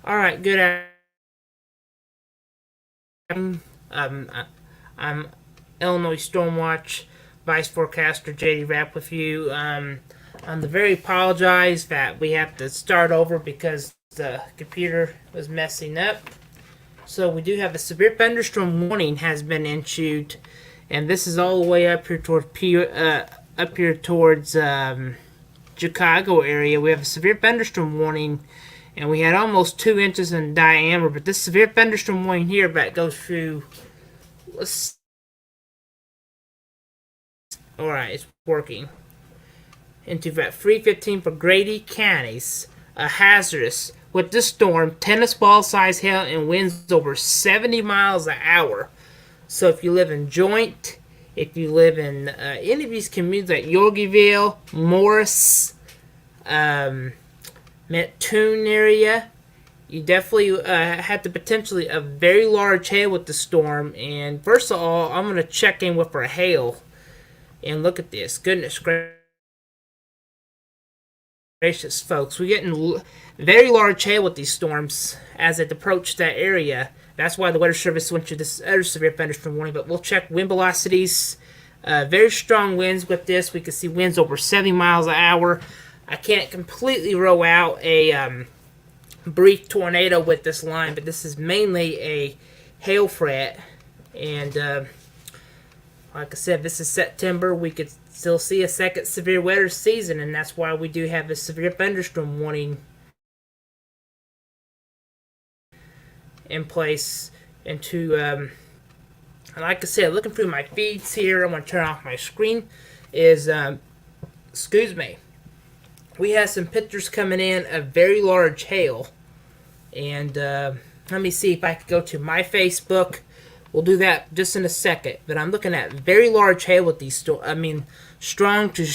All right, good afternoon. I'm Illinois Stormwatch Vice Forecaster JD Rapp with you. I'm very apologize that we have to start over because the computer was messing up. So we do have a severe thunderstorm warning has been issued, and this is all the way up here towards Chicago area. We have a severe thunderstorm warning, and we had almost 2 inches in diameter. But this severe thunderstorm warning here that goes through. All right, it's working. Into that 315 for Grady counties, a hazardous with this storm, tennis ball size hail and winds over 70 miles an hour. So if you live in Joint, if you live in any of these communities like Yorgieville, Morris, Mattoon area, you definitely had the potentially a very large hail with the storm. And first of all, I'm going to check in with our hail and look at this. Goodness gracious, folks. We're getting very large hail with these storms as it approached that area. That's why the Weather Service went to this other severe thunderstorm warning. But we'll check wind velocities. Very strong winds with this. We can see winds over 70 miles an hour. I can't completely roll out a brief tornado with this line, but this is mainly a hail threat. And like I said, this is September. We could still see a second severe weather season, and that's why we do have a severe thunderstorm warning in place. And to, like I said, looking through my feeds here, I'm going to turn off my screen. Excuse me. We have some pictures coming in of very large hail. And let me see if I can go to my Facebook. We'll do that just in a second. But I'm looking at very large hail with these strong to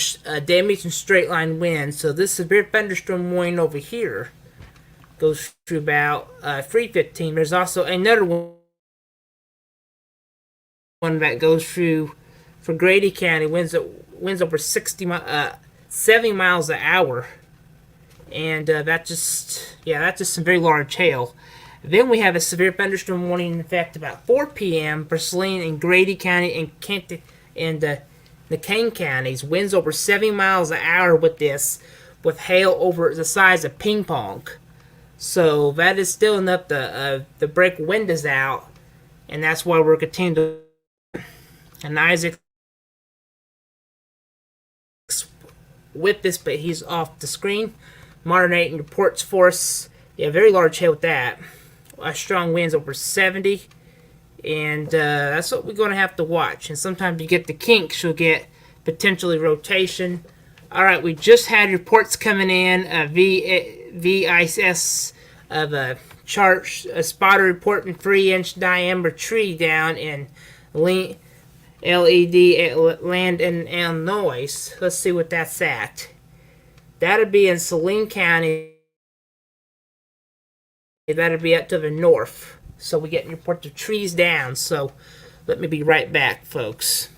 damaging straight line winds. So this severe thunderstorm warning over here goes through about 315. There's also another one that goes through for Grady County. Winds over 70 miles an hour. And that's just some very large hail. Then we have a severe thunderstorm warning in effect about 4 p.m. for Saline and Grady County and Kent and the Kane counties. Winds over 70 miles an hour with this, with hail over the size of ping pong. So that is still enough to break windows out, and that's why we're continuing to. And Isaac with this, but he's off the screen. Moderating reports for us. Yeah, very large hail with that. Strong winds over 70. And that's what we're going to have to watch. And sometimes you get the kinks, you'll get potentially rotation. All right, we just had reports coming in. VIS of a chart, a spotter reporting 3-inch diameter tree down in LED land in Illinois. Let's see what that's at. That'd be in Saline County. That'd be up to the north. So we get reports of trees down. So let me be right back, folks.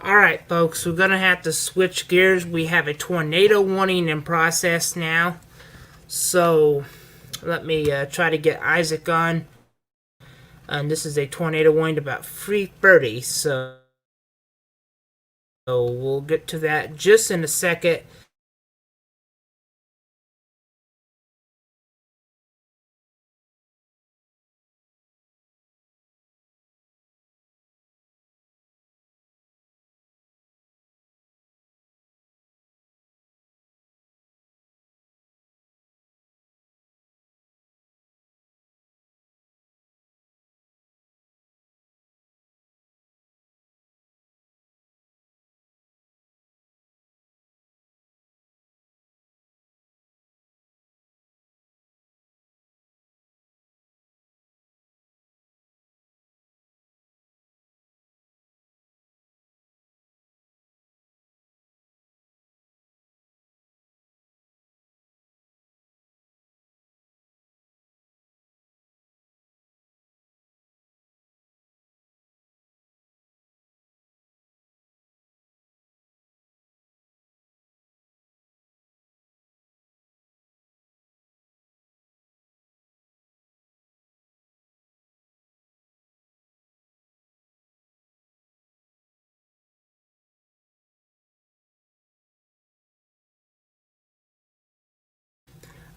Alright, folks, we're going to have to switch gears. We have a tornado warning in process now. So, let me try to get Isaac on. And this is a tornado warning about 3:30. So, we'll get to that just in a second.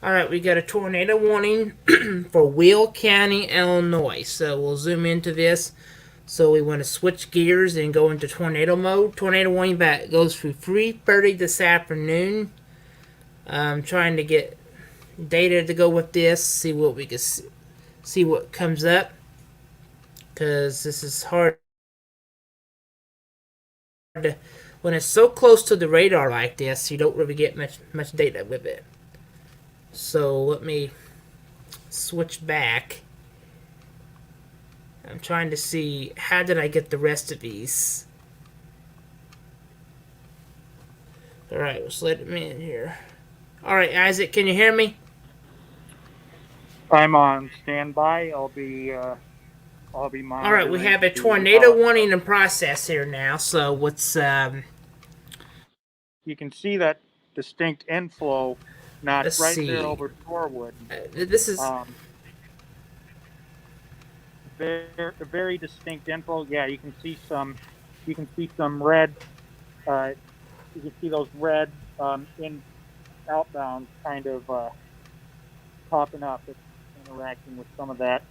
Alright, we got a tornado warning for Will County, Illinois. So we'll zoom into this. So we want to switch gears and go into tornado mode. Tornado warning that goes through 3:30 this afternoon. I'm trying to get data to go with this, see what we can see what comes up. Because this is hard to, when it's so close to the radar like this, you don't really get much data with it. So let me switch back. I'm trying to see how did I get the rest of these. Alright, let's let him in here. Alright, Isaac, can you hear me? I'm on standby. I'll be monitoring. Alright, we have a tornado warning in process here now, so what's You can see that distinct inflow, not let's right see. there over Shorewood. This is very distinct inflow. Yeah, you can see some red. You can see those red in outbound kind of popping up. It's interacting with some of that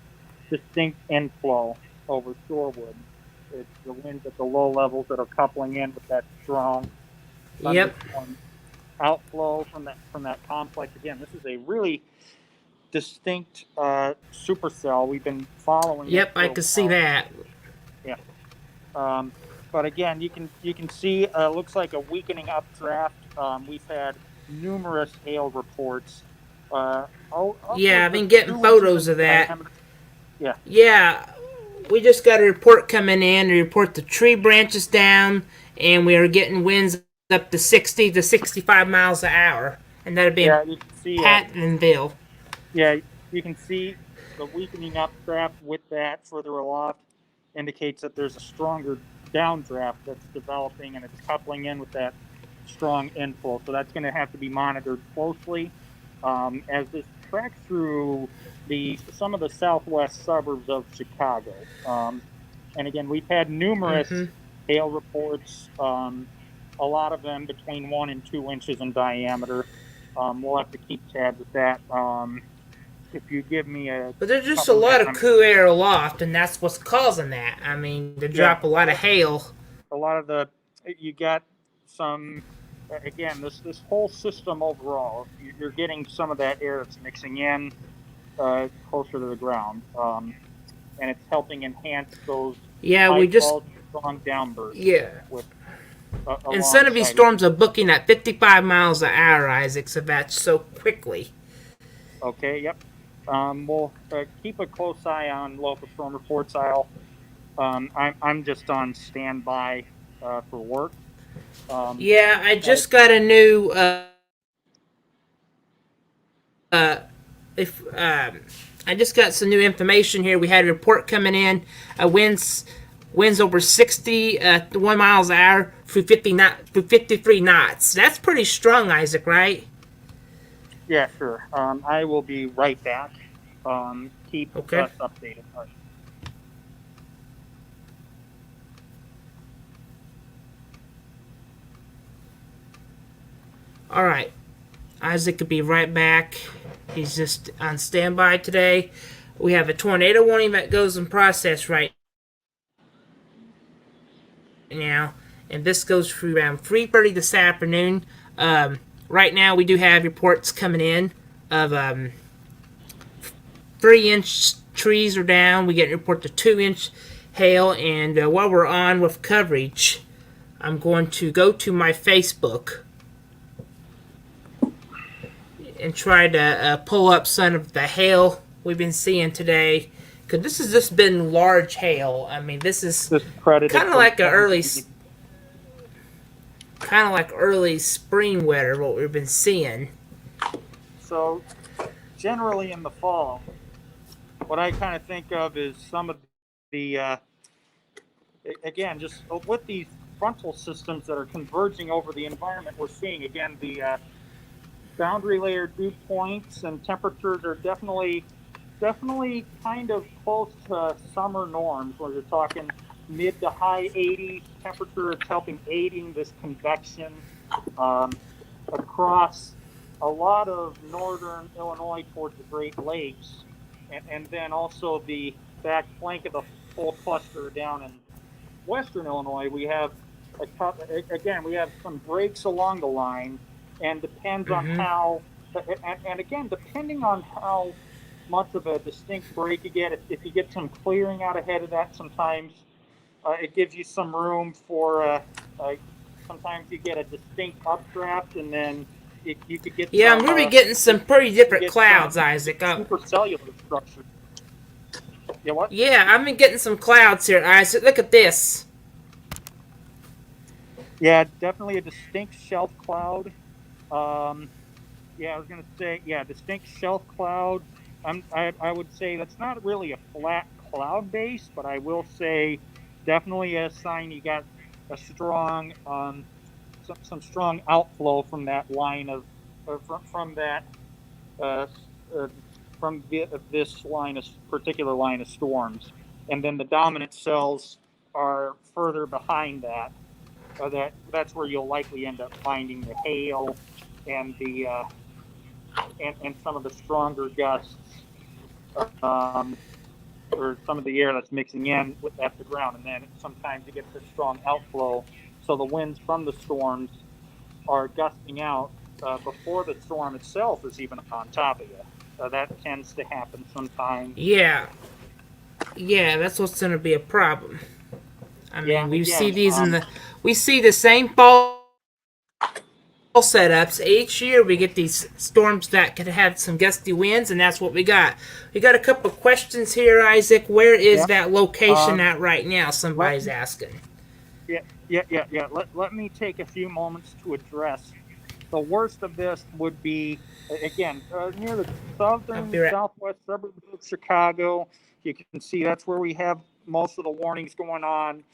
distinct inflow over Shorewood. It's the winds at the low levels that are coupling in with that strong thunderstorm outflow from that complex. Again, this is a really distinct supercell. We've been following. Yep, I can see that. Yeah. But again, you can see looks like a weakening updraft. We've had numerous hail reports. Yeah, I've been getting photos of that. Diameter. Yeah. Yeah, we just got a report coming in. To report the tree branches down, and we are getting winds up to 60 to 65 miles an hour, and that'd be in Pattonville. Yeah, you can see the weakening updraft with that further aloft indicates that there's a stronger downdraft that's developing, and it's coupling in with that strong inflow. So that's going to have to be monitored closely as this tracks through some of the southwest suburbs of Chicago. And again, we've had numerous hail reports, a lot of them between 1 and 2 inches in diameter. We'll have to keep tabs with that. If you give me a... But there's just a lot of cool air aloft, and that's what's causing that. I mean, to drop a lot of hail. A lot of you got some... Again, this whole system overall, you're getting some of that air that's mixing in closer to the ground, and it's helping enhance those strong downbursts. Yeah. And some of these storms are booking at 55 miles an hour, Isaac, so that's so quickly. Okay, yep. We'll keep a close eye on local storm reports. I'm just on standby for work. Yeah, I just got a new I just got some new information here. We had a report coming in. Winds winds over 61 miles an hour through 53 knots. That's pretty strong, Isaac, right? Yeah, sure. I will be right back. Keep Okay. us updated. All right. All right. Isaac could be right back. He's just on standby today. We have a tornado warning that goes in process right now, and this goes through around 3:30 this afternoon. Right now, we do have reports coming in of 3-inch trees are down. We get a report to 2-inch hail, and while we're on with coverage, I'm going to go to my Facebook and try to pull up some of the hail we've been seeing today. Because this has just been large hail. I mean, this is This credited kind of from like MD. early spring weather. What we've been seeing. So, generally in the fall, what I kind of think of is some of the, again, just with these frontal systems that are converging over the environment, we're seeing again the boundary layer dew points and temperatures are definitely kind of close to summer norms, where you're talking mid to high 80s temperature. It's helping aiding this convection um, across a lot of northern Illinois towards the Great Lakes, and then also the back flank of the full cluster down in western Illinois. We have again we have some breaks along the line, and depends on Mm-hmm. how and again depending on how much of a distinct break you get. If you get some clearing out ahead of that, sometimes it gives you some room for. Sometimes you get a distinct updraft, and then you could get Yeah, I'm some. really getting some pretty You different get clouds, some Isaac. supercellular structure. Yeah, what? Yeah, I've been getting some clouds here, Isaac. Look at this. Yeah, definitely a distinct shelf cloud. Um, yeah, I was gonna say, yeah, distinct shelf cloud. I would say that's not really a flat cloud base, but I will say definitely a sign you got a strong, some strong outflow from that line of, from that, uh, uh, this line of particular line of storms, and then the dominant cells are further behind that. That's where you'll likely end up finding the hail and the and some of the stronger gusts, um, or some of the air that's mixing in at the ground, and then sometimes you get this strong outflow. So the winds from the storms are gusting out before the storm itself is even on top of you. That tends to happen sometimes. Yeah, yeah, that's what's going to be a problem. I Yeah, mean, and we see again, these we see the same fall setups each year. We get these storms that could have some gusty winds, and that's what we got. We got a couple of questions here, Isaac. Where is yeah. that location Um, at right now? let Somebody's asking. yeah. Let me take a few moments to address. The worst of this would be, again, near the I'll southern, be right. southwest suburbs of Chicago. You can see that's where we have most of the warnings going on.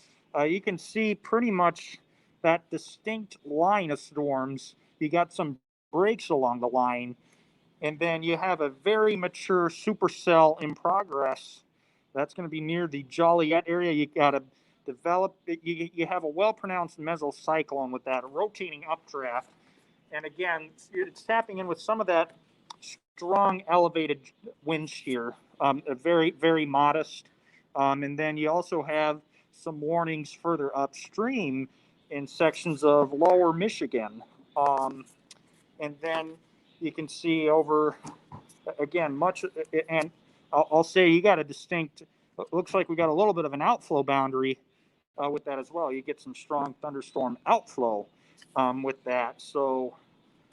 You can see pretty much that distinct line of storms. You got some breaks along the line, and then you have a very mature supercell in progress. That's going to be near the Joliet area. You got to develop. You have a well pronounced mesocyclone with that rotating updraft, and again, it's tapping in with some of that strong elevated wind shear, very modest. And then you also have some warnings further upstream in sections of lower Michigan. Um, and then you can see over, again, much, and I'll say you got a distinct, looks like we got a little bit of an outflow boundary with that as well. You get some strong thunderstorm outflow with that. So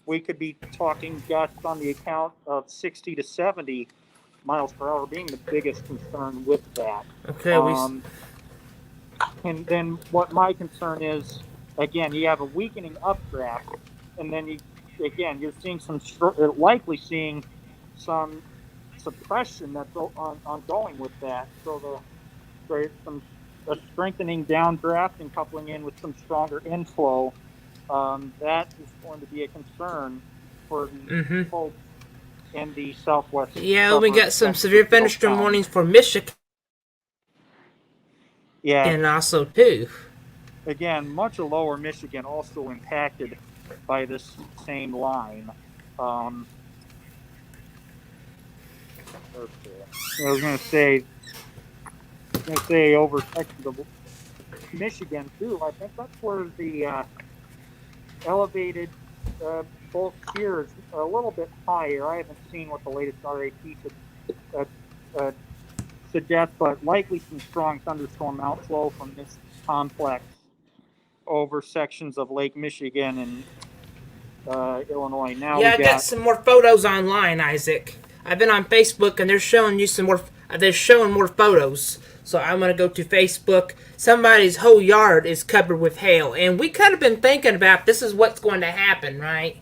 we could be talking gusts on the account of 60 to 70 miles per hour being the biggest concern with that. Okay, we. Um, and then what my concern is, again, you have a weakening updraft, and then you're seeing likely seeing some suppression that's ongoing with that. So there's some a strengthening downdraft and coupling in with some stronger inflow, that is going to be a concern for the Mm-hmm. folks in the southwest Yeah, we suburbs got of some San severe Francisco thunderstorm County. warnings for Michigan Yeah, also too. again, much of lower Michigan also impacted by this same line. Um, okay. I was going to say over sections of Michigan too. I think that's where the elevated bulk shear is a little bit higher. I haven't seen what the latest RAP uh, uh, suggests, but likely some strong thunderstorm outflow from this complex over sections of Lake Michigan and Illinois. Now Yeah, we I got got, some more photos online, Isaac. I've been on Facebook and they're showing you some more. They're showing more photos. So I'm gonna go to Facebook. Somebody's whole yard is covered with hail, and we kind of been thinking about this is what's going to happen, right?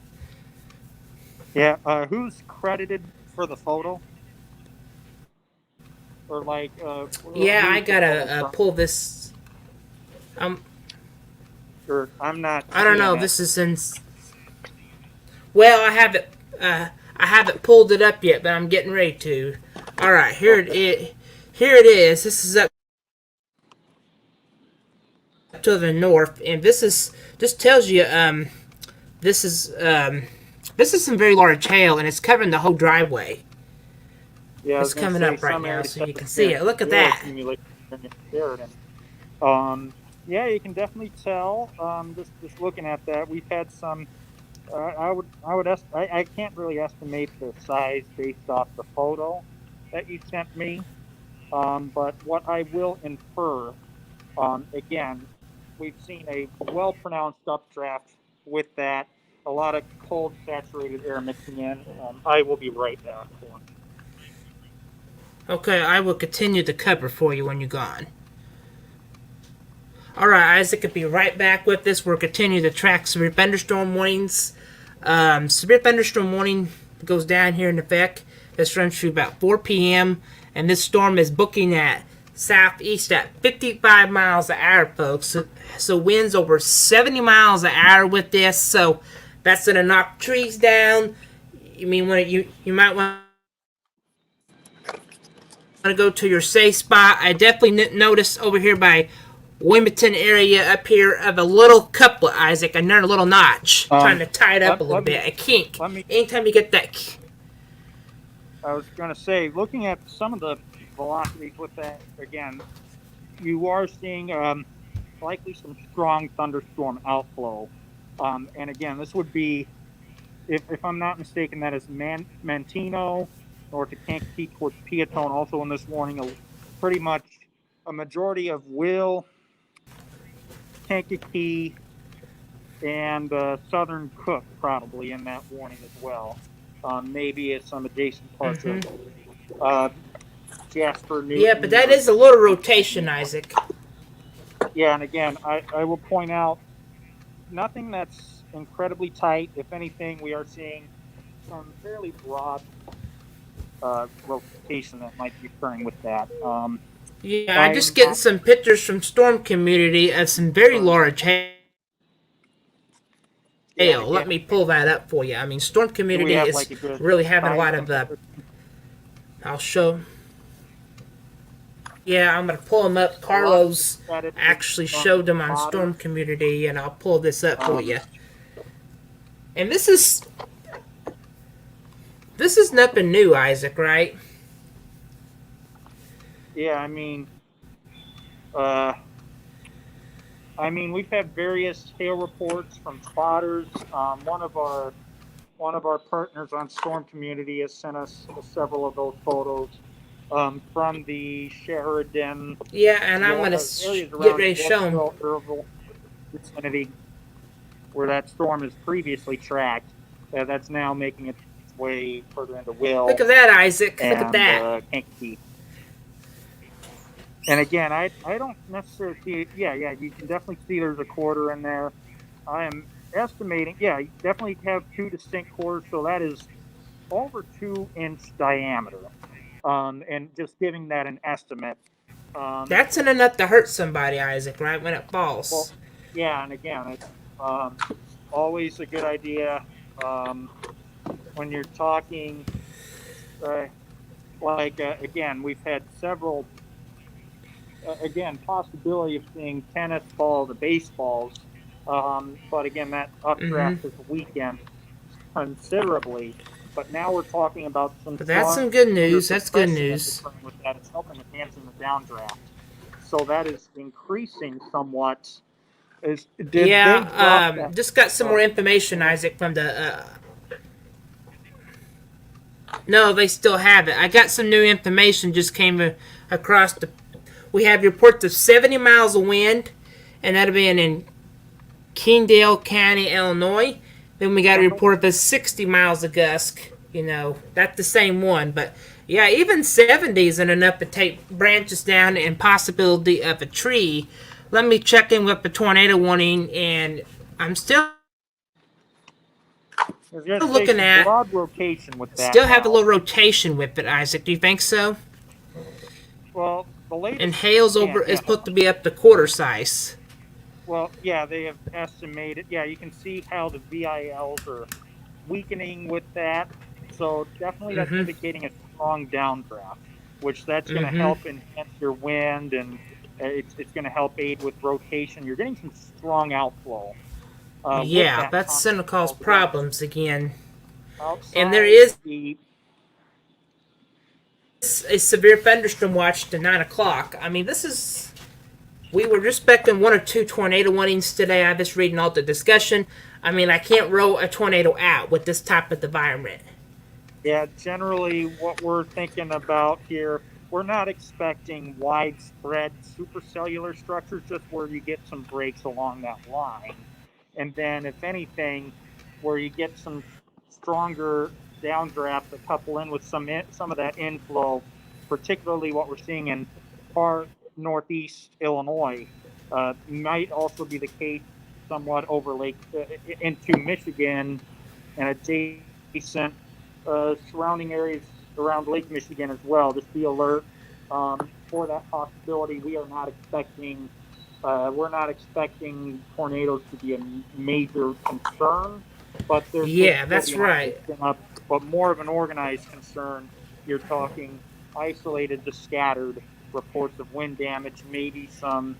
yeah, who's credited for the photo? Or like, Yeah, I who's the photo gotta from? pull this. Um, Or I'm not I don't seeing know. it. This is in. Well, I haven't. I haven't pulled it up yet, but I'm getting ready to. All right, Okay. here it is. This is up to the north, and this tells you this is this is some very large hail, and it's covering the whole driveway. Yeah, I was It's going to coming say up right some now, areas so have you can see it. experienced Look at zero that. accumulation in Sheridan. Yeah, you can definitely tell. Just looking at that, we've had some. I can't really estimate the size based off the photo that you sent me. But what I will infer, again, we've seen a well pronounced updraft with that. A lot of cold saturated air mixing in. I will be right back. Okay, I will continue the cover for you when you're gone. All right, Isaac will be right back with this. We'll continue to track severe thunderstorm warnings. Severe thunderstorm warning goes down here in effect. This runs through about 4 p.m. and this storm is booking at southeast at 55 miles an hour, folks. So winds over 70 miles an hour with this. So that's gonna knock trees down. You mean when you might want to go to your safe spot. I definitely noticed over here by Wilmington area up here of a little couplet, Isaac, another little notch, trying Um, to tie it up a little let me bit, a kink. let me. Anytime you get that, I was going to say, looking at some of the velocities with that again, you are seeing likely some strong thunderstorm outflow. And again, this would be, if I'm not mistaken, that is Mantino north to Kankakee towards Peatone. Also in this warning, pretty much a majority of Will, Kankakee, and southern Cook probably in that warning as well. Maybe at some adjacent parts of uh, Jasper, yeah, but Newton, that or is a little rotation, Isaac. yeah. And again, I will point out nothing that's incredibly tight. If anything, we are seeing some fairly broad rotation that might be occurring with that. Yeah, I just I'm getting some pictures from Storm Community of some very or large yeah, and hail. again, Let me pull that up for you. I mean, Storm do we Community have is like a good really having a size lot of. comparison? I'll show. Yeah, I'm gonna pull them up. A lot of Carlos that is actually from showed them on spotters. Storm Community, and I'll pull this up for Um, you. And this is nothing new, Isaac, right? yeah, uh, we've had various hail reports from spotters. One of our partners on Storm Community has sent us several of those photos from the Sheridan, Yeah, and I'm gonna areas get around ready to show them. Yorkville, Irville vicinity, where that storm is previously tracked. That's now making its way further into Look Will at that, Isaac. Look at and that. Kankakee. And again, I don't necessarily see it. Yeah, yeah, you can definitely see there's a quarter in there. I am estimating, yeah, you definitely have two distinct quarters, so that is over 2 inch diameter. And just giving that an estimate. That's enough to hurt somebody, Isaac, right when it Well, falls. yeah, and again, it's always a good idea um, when you're talking. Uh, again, we've had several again possibility of seeing tennis ball to baseballs, but again, that Mm-hmm. updraft has weakened considerably. But now we're talking about some But that's stronger some good news. That's good suppression that's news. occurring with that. It's helping enhancing the downdraft. So that is increasing somewhat. Did they drop Yeah, that? just got some more information, Isaac, from the. No, they still have it. I got some new information just came across the. We have reports of 70 miles of wind, and that'll be in Kendall County, Illinois. Then we got a report of a 60 miles of gust. That's the same one, but yeah, even 70 isn't enough to take branches down and possibility of a tree. Let me check in with the tornado warning, and I'm still I was going to say looking some at. broad rotation with that Still have a now. little rotation with it, Isaac. Do you think so? Well, the And latest, hail's again, over is yeah. supposed to be up to quarter size. Well, yeah, they have estimated. Yeah, you can see how the VILs are weakening with that. So definitely that's Mm-hmm. indicating a strong downdraft, which that's going to Mm-hmm. help enhance your wind and it's going to help aid with rotation. You're getting some strong outflow with Yeah, that that's going to cause wind problems again. And there outside is the. a severe thunderstorm watch to 9 o'clock. I mean, this is. We were expecting one or two tornado warnings today. I just reading all the discussion. I mean, I can't roll a tornado out with this type of environment. Yeah, generally what we're thinking about here, we're not expecting widespread supercellular structures, just where you get some breaks along that line. And then, if anything, where you get some stronger downdraft to couple in with some of that inflow, particularly what we're seeing in far northeast Illinois, might also be the case somewhat over Lake into Michigan and adjacent surrounding areas around Lake Michigan as well. Just be alert for that possibility. We're not expecting tornadoes to be a major concern, but there could Yeah, still be that's an right. up, but more of an organized concern. You're talking isolated to scattered reports of wind damage, maybe some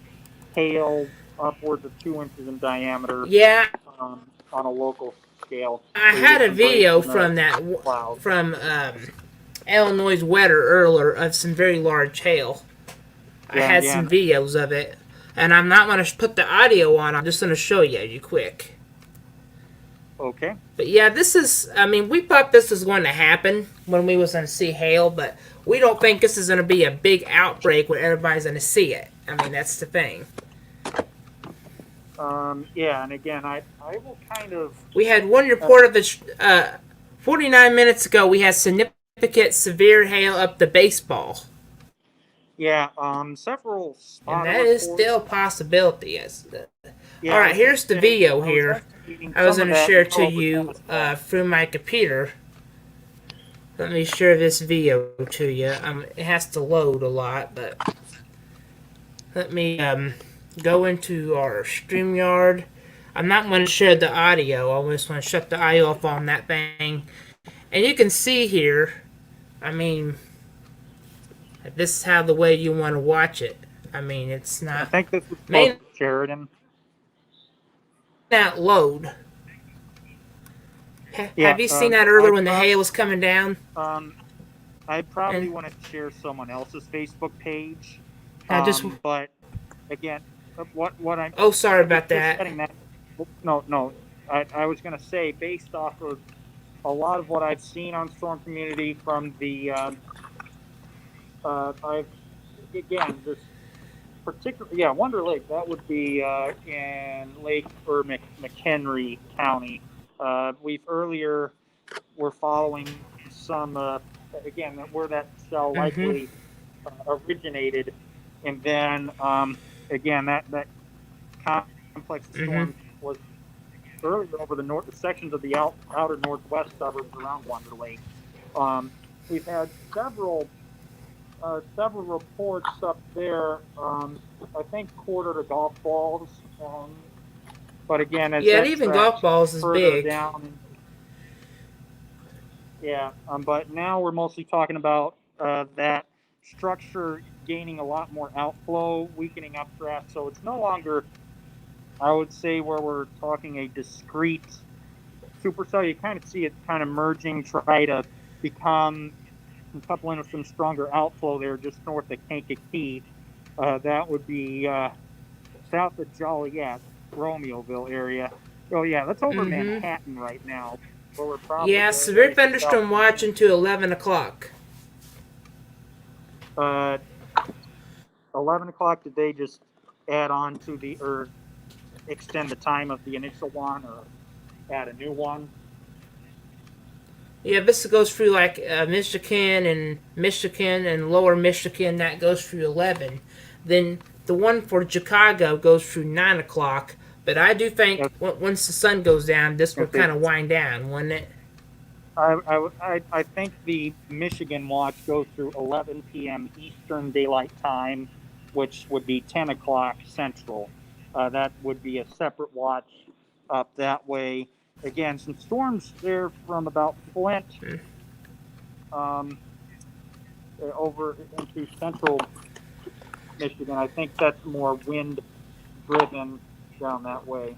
hail upwards of 2 inches in diameter Yeah, on a local scale, I where you had get a some breaks video in the from that clouds. from Illinois weather earlier of some very large hail. I Yeah, had yeah, some videos of it, and I'm not going to put the audio on. I'm just going to show you quick. okay. But yeah, this is. I mean, we thought this was going to happen when we was going to see hail, but we don't think this is going to be a big outbreak where everybody's going to see it. I mean, that's the thing. Yeah, and again, I will kind of, We had one uh, report of it 49 minutes ago. We had significant severe hail up the baseball, yeah, several and spotter that is reports. still a possibility. All Yeah, I right, was going to here's the say, video I was here. estimating I was some going of to that share to well over you tennis ball. through my computer. Let me share this video to you. It has to load a lot, but let me go into our StreamYard. I'm not going to share the audio. I just want to shut the audio off on that thing. And you can see here, I mean, this is how the way you want to watch it. I mean, it's I not, think this is called may Sheridan. not load. Yeah, Have you seen that earlier I when the hail was coming down? um, I probably And want to share someone else's Facebook page. now just, But again, what I'm oh, sorry about just that. setting that. No, no. I was going to say, based off of a lot of what I've seen on Storm Community from the I've again this particular Wonder Lake, that would be in Lake or McHenry County. We've earlier were following some again where that cell Mm-hmm. likely originated, and then again that complex of Mm-hmm. storms was earlier over the north sections of the outer northwest suburbs around Wonder Lake. Um, we've had several several reports up there. I think quarter to golf balls. But again, as Yeah, and that even golf tracks balls is further big. down, yeah. But now we're mostly talking about that structure gaining a lot more outflow, weakening updraft. So it's no longer, I would say, where we're talking a discrete supercell. You kind of see it kind of merging, try to become couple in with some stronger outflow there just north of Kankakee. That would be south of Joliet, Romeoville area. Oh yeah, that's over Mm-hmm. Manhattan right now. Where we're probably Yeah, severe ready for thunderstorm South watch until 11 o'clock. uh, 11 o'clock. Did they just add on to the or extend the time of the initial one or add a new one? Yeah, this goes through like Michigan and lower Michigan. That goes through 11. Then the one for Chicago goes through 9 o'clock. But I do Yes, think once the sun goes down, this will okay. kind of wind down, wouldn't it? I think the Michigan watch goes through 11 p.m. Eastern Daylight Time, which would be 10 o'clock Central. That would be a separate watch up that way. Again, some storms there from about Flint um, over into central Michigan. I think that's more wind driven down that way.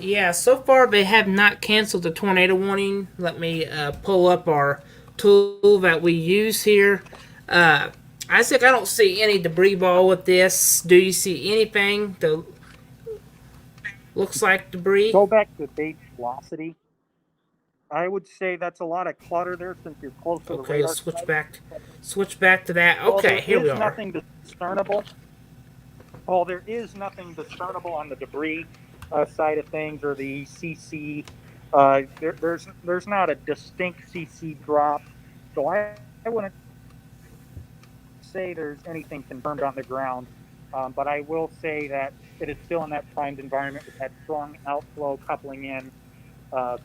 Yeah, so far they have not canceled the tornado warning. Let me pull up our tool that we use here. Uh, Isaac, I don't see any debris ball with this. Do you see anything that looks like debris? Go back to base velocity. I would say that's a lot of clutter there since you're close to the Okay, let's radar switch site. back. Switch back to that. Well, Okay, there here we is are. nothing discernible. Well, there is nothing discernible on the debris side of things or the CC. There's not a distinct CC drop, so I wouldn't say there's anything confirmed on the ground. But I will say that it is still in that primed environment with that strong outflow coupling in uh,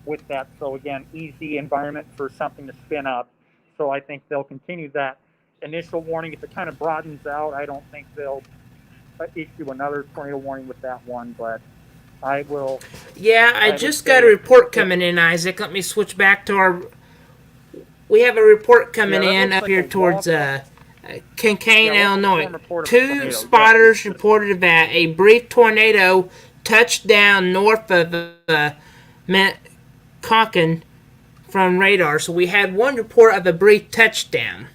with that. So again, easy environment for something to spin up. So I think they'll continue that initial warning. If it kind of broadens out, I don't think they'll issue another tornado warning with that one. But I will. Yeah, I I would just got say a report coming in, Isaac. Let me switch back to our. We have a report yeah, coming that in looks up like a here towards local. Kankane, Yeah, local Illinois. storm report of a Two tornado. Yes. spotters reported that a brief tornado touched down north of Conkin from radar. So we had one report of a brief touchdown.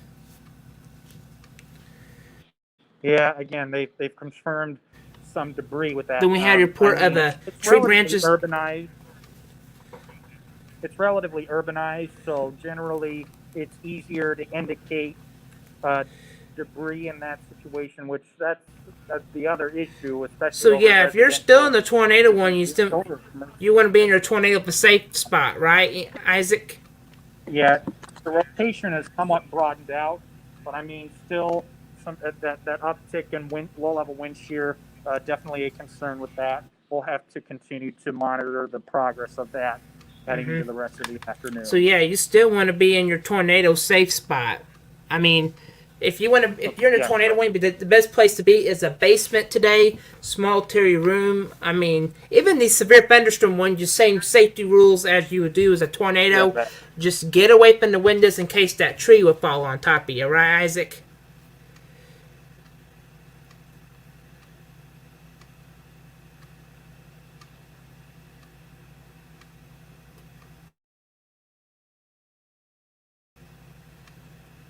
Yeah, again, they've confirmed some debris with that. Then we had a I report of mean, a it's tree relatively branches. urbanized. It's relatively urbanized, so generally it's easier to indicate uh, debris in that situation. Which that's the other issue, especially So over yeah, if you're still in residential. the tornado one, Over you want to be in your tornado safe spot, right, Isaac? Yeah, the rotation has somewhat broadened out, but I mean, still some that uptick in low level wind shear definitely a concern with that. We'll have to continue to monitor the progress of that heading into the rest of the So afternoon. yeah, you still want to be in your tornado safe spot. I mean, if if you're in a Yes, tornado wing, but the best place to be is a basement today, small terry room. I mean, even these severe thunderstorm ones, the same safety rules as you would do as a yeah, tornado. Just get away from the windows in case that tree would fall on top of you, right, Isaac?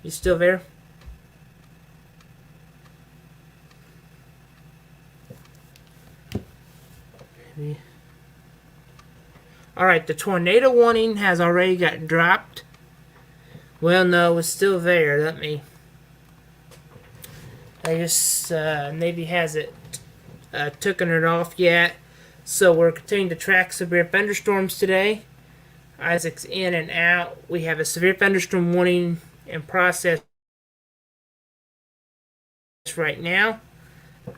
You still there? Maybe. All right, the tornado warning has already got dropped. Well, no, it's still there. Let me. I guess Navy hasn't taken it off yet. So we're continuing to track severe thunderstorms today. Isaac's in and out. We have a severe thunderstorm warning in process right now.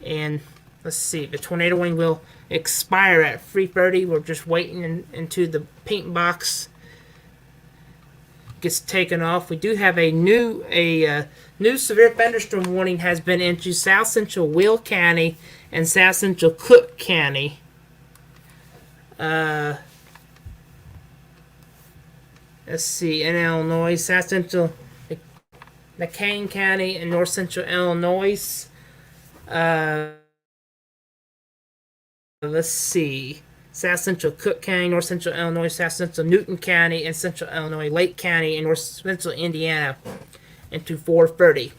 And let's see, the tornado warning will expire at 3:30. We're just waiting into the pink box gets taken off, we do have a new severe thunderstorm warning has been into South Central Will County and South Central Cook County. Let's see, in Illinois, South Central McCain County and North Central Illinois. Let's see. South Central Cook County, North Central Illinois, South Central Newton County, and Central Illinois, Lake County, and North Central Indiana into 4:30.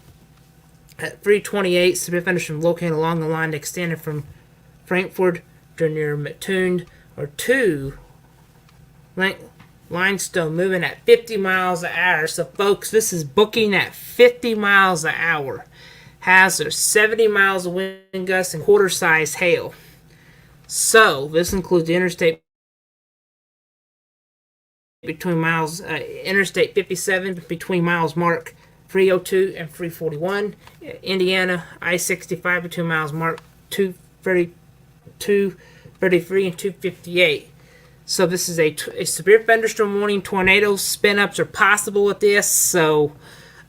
At 3:28, severe thunderstorm located along the line extended from Frankfurt to near Mattoon, or 2 limestone moving at 50 miles an hour. So, folks, this is booking at 50 miles an hour. Hazard 70 miles of wind gusts and quarter-size hail. So, this includes the interstate Interstate 57 between miles mark 302 and 341. Indiana, I-65 between miles mark 232, 33, and 258. So this is a severe thunderstorm warning. Tornado spin-ups are possible with this. So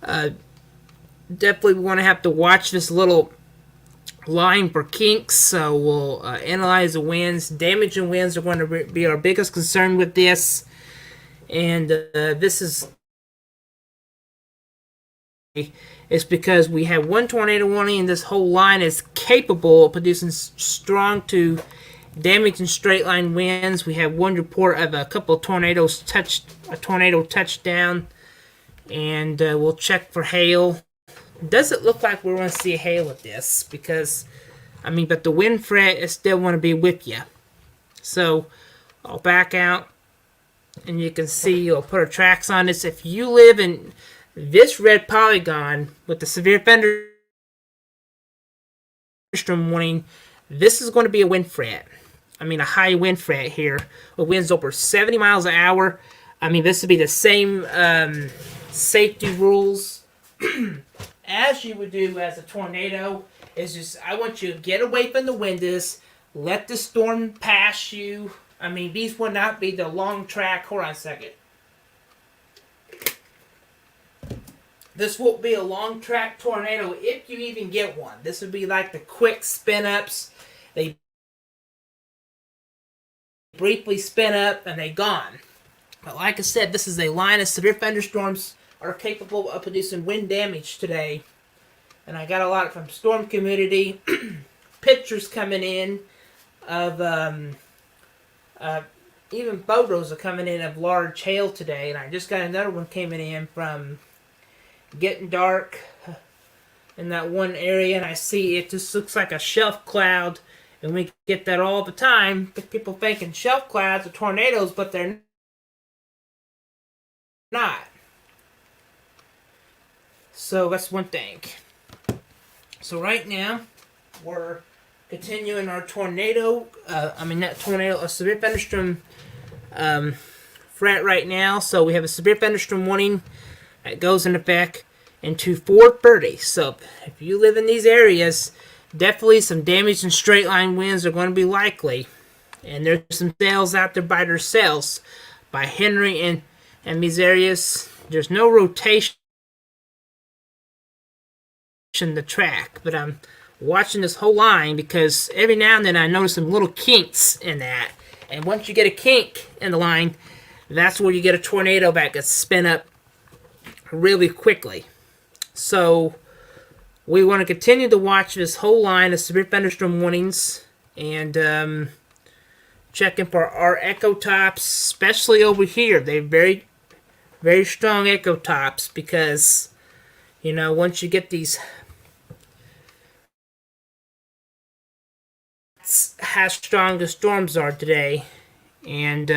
definitely we want to have to watch this little line for kinks. So we'll analyze the winds. Damaging winds are going to be our biggest concern with this. And this is because we have one tornado warning, and this whole line is capable of producing strong to damaging straight line winds. We have one report of a couple of tornadoes a tornado touchdown, and we'll check for hail. Does it look like we're going to see hail with this? Because, I mean, but the wind threat is still going to be with you. So I'll back out, and you can see, I'll put our tracks on this. If you live in this red polygon with the severe thunderstorm warning, this is going to be a wind threat. I mean, a high wind threat here with winds over 70 miles an hour. I mean, this would be the same safety rules as you would do as a tornado. It's just, I want you to get away from the windows, let the storm pass you. I mean, these would not be the long track. Hold on a second. This won't be a long track tornado if you even get one. This would be like the quick spin ups. They briefly spin up and they gone. But like I said, this is a line of severe thunderstorms are capable of producing wind damage today. And I got a lot from storm community pictures coming in of even photos are coming in of large hail today. And I just got another one coming in from getting dark in that one area, and I see it just looks like a shelf cloud, and we get that all the time. People thinking shelf clouds are tornadoes, but they're not. So that's one thing. So right now we're continuing our tornado. A severe thunderstorm threat right now. So we have a severe thunderstorm warning that goes in effect into 4:30. So if you live in these areas, definitely some damage and straight line winds are going to be likely. And there's some sales out there by themselves by Henry and these areas. There's no rotation the track, but I'm watching this whole line because every now and then I notice some little kinks in that. And once you get a kink in the line, that's where you get a tornado that gets spin up really quickly. So we want to continue to watch this whole line of severe thunderstorm warnings and checking for our echo tops, especially over here. They're very, very strong echo tops because, you know, once you get these, how strong the storms are today. And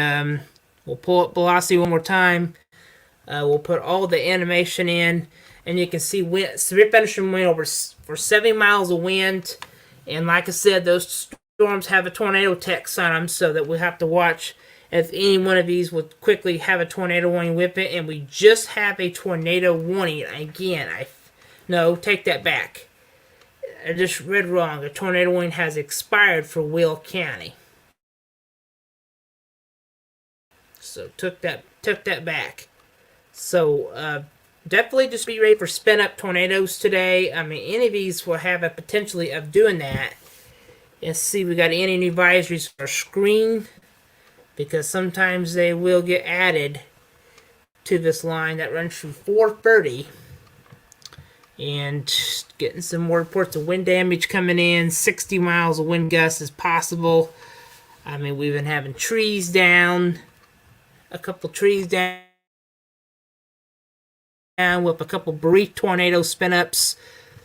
we'll pull up velocity one more time. We'll put all the animation in, and you can see severe thunderstorm wind over for 70 miles of wind. And like I said, those storms have a tornado text on them, so that we'll have to watch if any one of these would quickly have a tornado warning with it. And we just have a tornado warning again. No, take that back. I just read wrong. The tornado warning has expired for Will County. So took that back. So definitely just be ready for spin up tornadoes today. I mean, any of these will have a potentially of doing that. Let's see, we got any new advisories for screen, because sometimes they will get added to this line that runs through 4:30. And getting some more reports of wind damage coming in. 60 miles of wind gusts is possible. I mean, we've been having trees down, a couple trees down with a couple brief tornado spin-ups.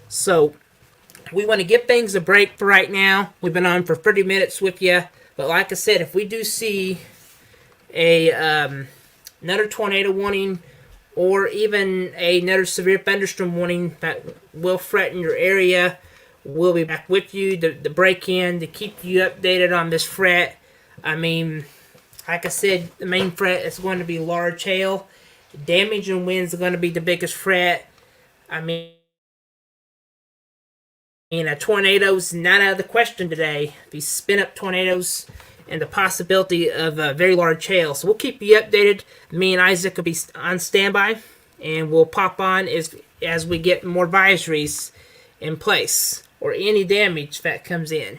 So we want to give things a break for right now. We've been on for 30 minutes with you. But like I said, if we do see a another tornado warning or even another severe thunderstorm warning that will threaten your area, we'll be back with you to break in, to keep you updated on this threat. I mean, like I said, the main threat is going to be large hail. Damage and winds are going to be the biggest threat. I mean, a tornado's not out of the question today. These spin-up tornadoes and the possibility of a very large hail. So we'll keep you updated. Me and Isaac will be on standby, and we'll pop on as we get more advisories in place or any damage that comes in.